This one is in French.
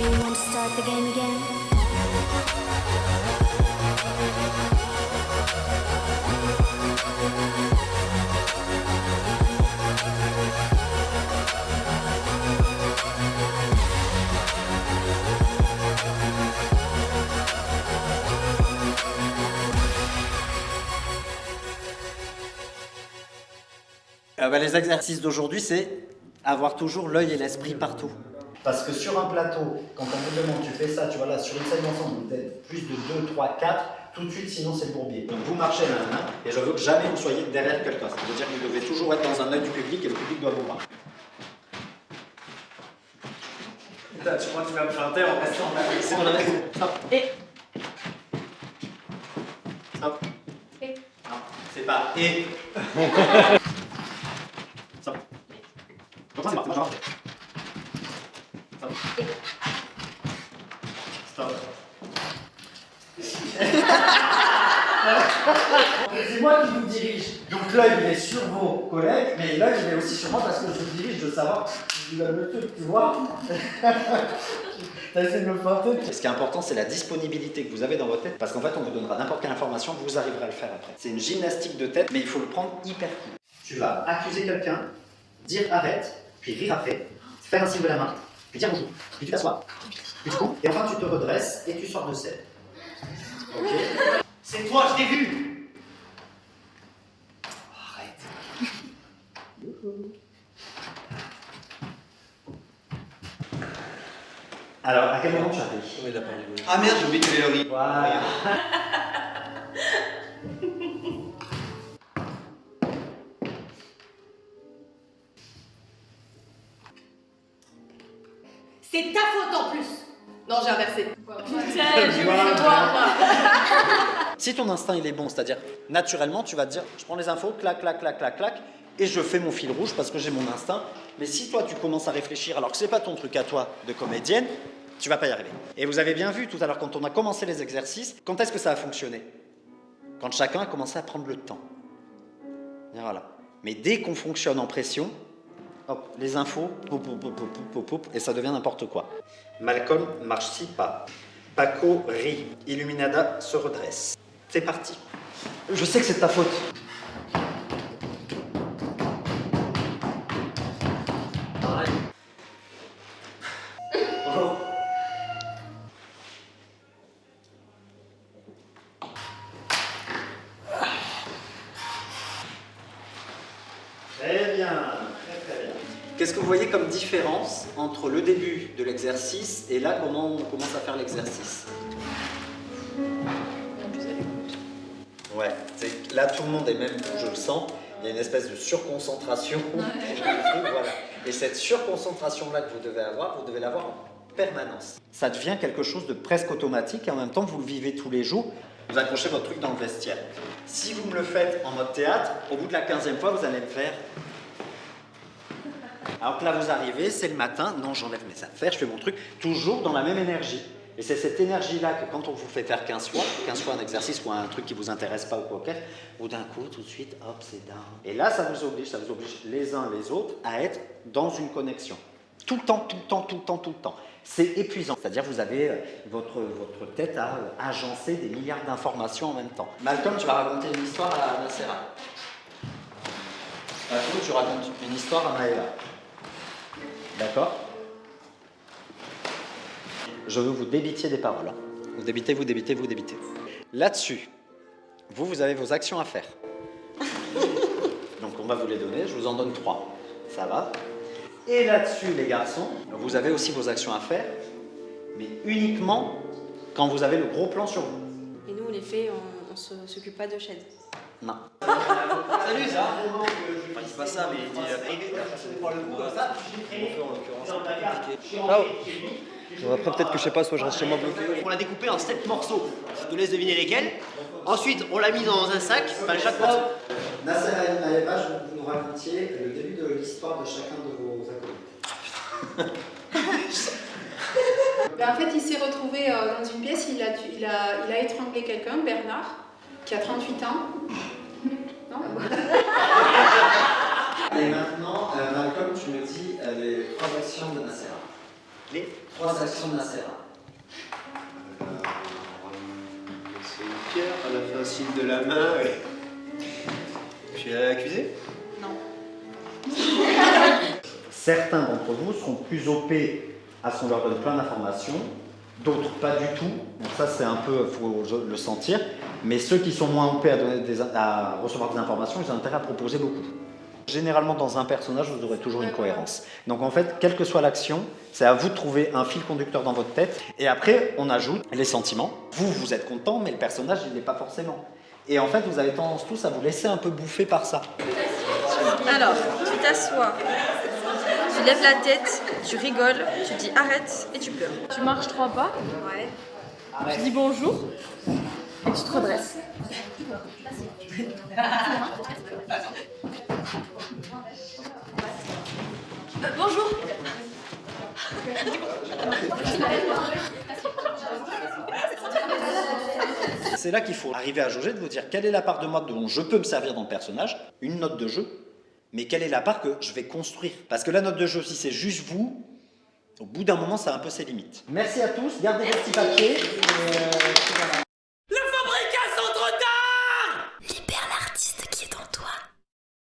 you want to start the game again? Les exercices d'aujourd'hui, c'est avoir toujours l'œil et l'esprit partout. Parce que sur un plateau, quand on vous demande, tu fais ça, tu vois là, sur une scène d'ensemble, vous êtes plus de 2, 3, 4, tout de suite, sinon c'est le bourbier. Donc vous marchez main à main, et je veux que jamais vous soyez derrière quelqu'un. Ça veut dire que vous devez toujours être dans un œil du public, et le public doit vous voir. Tu crois que tu vas me chanter en restant là? C'est bon, hop. Et. Hop. Et. Non, c'est pas et. Stop. Comment ça marche? Genre. Stop. Stop. C'est moi qui vous dirige. Donc l'œil il est sur vos collègues, mais l'œil il est aussi sur moi parce que je vous dirige de savoir si vous avez le truc, tu vois. T'as essayé de me feinter. Ce qui est important, c'est la disponibilité que vous avez dans votre tête, parce qu'en fait, on vous donnera n'importe quelle information, vous arriverez à le faire après. C'est une gymnastique de tête, mais il faut le prendre hyper cool. Tu vas accuser quelqu'un, dire arrête, puis rire après, faire un signe de la main, puis dire bonjour, puis tu t'assois, puis tu cours, et enfin tu te redresses et tu sors de scène. Ok? C'est toi, je t'ai vu! Arrête. Alors, à quel moment tu arrives? Ah merde, j'ai oublié de le riz. Voilà. C'est ta faute en plus. Non, j'ai inversé. Putain, je voulais voir moi. Si ton instinct il est bon, c'est-à-dire naturellement tu vas te dire je prends les infos, clac, clac, clac, clac, clac, et je fais mon fil rouge parce que j'ai mon instinct. Mais si toi tu commences à réfléchir alors que c'est pas ton truc à toi de comédienne, tu vas pas y arriver. Et vous avez bien vu tout à l'heure quand on a commencé les exercices, quand est-ce que ça a fonctionné? Quand chacun a commencé à prendre le temps. Et voilà. Mais dès qu'on fonctionne en pression, hop, les infos, poup, poup, poup, poup, poup, poup, et ça devient n'importe quoi. Malcolm marche 6 pas. Paco rit. Illuminada se redresse. C'est parti. Je sais que c'est de ta faute. Oh. Très bien, très bien. Qu'est-ce que vous voyez comme différence entre le début de l'exercice et là, comment on commence à faire l'exercice? Ouais, là tout le monde est même, je le sens, il y a une espèce de surconcentration. Voilà. Et cette surconcentration-là que vous devez l'avoir en permanence. Ça devient quelque chose de presque automatique et en même temps vous le vivez tous les jours. Vous accrochez votre truc dans le vestiaire. Si vous me le faites en mode théâtre, au bout de la 15e fois, vous allez le faire. Alors que là, vous arrivez, c'est le matin, non, j'enlève mes affaires, je fais mon truc, toujours dans la même énergie. Et c'est cette énergie-là que quand on vous fait faire 15 fois un exercice ou un truc qui ne vous intéresse pas ou quoi que, ou d'un coup, tout de suite, hop, c'est down. Et là, ça vous oblige les uns les autres à être dans une connexion. Tout le temps, tout le temps, tout le temps, tout le temps. C'est épuisant. C'est-à-dire que vous avez votre tête à agencer des milliards d'informations en même temps. Malcolm, tu vas raconter une histoire à Nacera. Malcolm, tu racontes une histoire à Maëla. D'accord? Je veux que vous débitiez des paroles. Vous débitez, vous débitez, vous débitez. Là-dessus, vous avez vos actions à faire. Donc on va vous les donner, je vous en donne 3. Ça va? Et là-dessus, les garçons, vous avez aussi vos actions à faire, mais uniquement quand vous avez le gros plan sur vous. Et nous, les fées, on s'occupe pas de chaîne. Non. Salut ça. Enfin, il dit pas ça, mais il dit Prends le coup comme ça. en l'occurrence, c'est compliqué. Là-haut. Bon, après, peut-être que je sais pas, soit je reste chez moi bloqué. On l'a découpé en 7 morceaux. Je te laisse deviner lesquels. Ensuite, on l'a mis dans un sac. Enfin, chaque morceau. Nasser et Maëva, je veux que vous nous racontiez le début de l'histoire de chacun de vos acolytes. En fait, il s'est retrouvé dans une pièce, il a étranglé quelqu'un, Bernard, qui a 38 ans. Non? Et maintenant, Malcolm, tu me dis les 3 actions de Nasser. Les 3 actions de Nasser. c'est une pierre, elle a fait un signe de la main. Puis elle a accusé. Certains d'entre vous seront plus OP à ce qu'on leur donne plein d'informations, d'autres pas du tout. Donc ça c'est un peu, faut le sentir. Mais ceux qui sont moins OP à recevoir des informations, ils ont intérêt à proposer beaucoup. Généralement dans un personnage, vous aurez toujours une cohérence. Donc en fait, quelle que soit l'action, c'est à vous de trouver un fil conducteur dans votre tête. Et après, on ajoute les sentiments. Vous, vous êtes content, mais le personnage, il n'est pas forcément. Et en fait, vous avez tendance tous à vous laisser un peu bouffer par ça. Alors, tu t'assois, tu lèves la tête, tu rigoles, tu dis arrête et tu pleures. Tu marches 3 pas, Ouais. tu dis bonjour et tu te redresses. Bonjour. C'est là qu'il faut arriver à jauger, de vous dire quelle est la part de moi dont je peux me servir dans le personnage, une note de jeu, mais quelle est la part que je vais construire. Parce que la note de jeu, si c'est juste vous, au bout d'un moment, ça a un peu ses limites. Merci à tous, gardez vos petits papiers.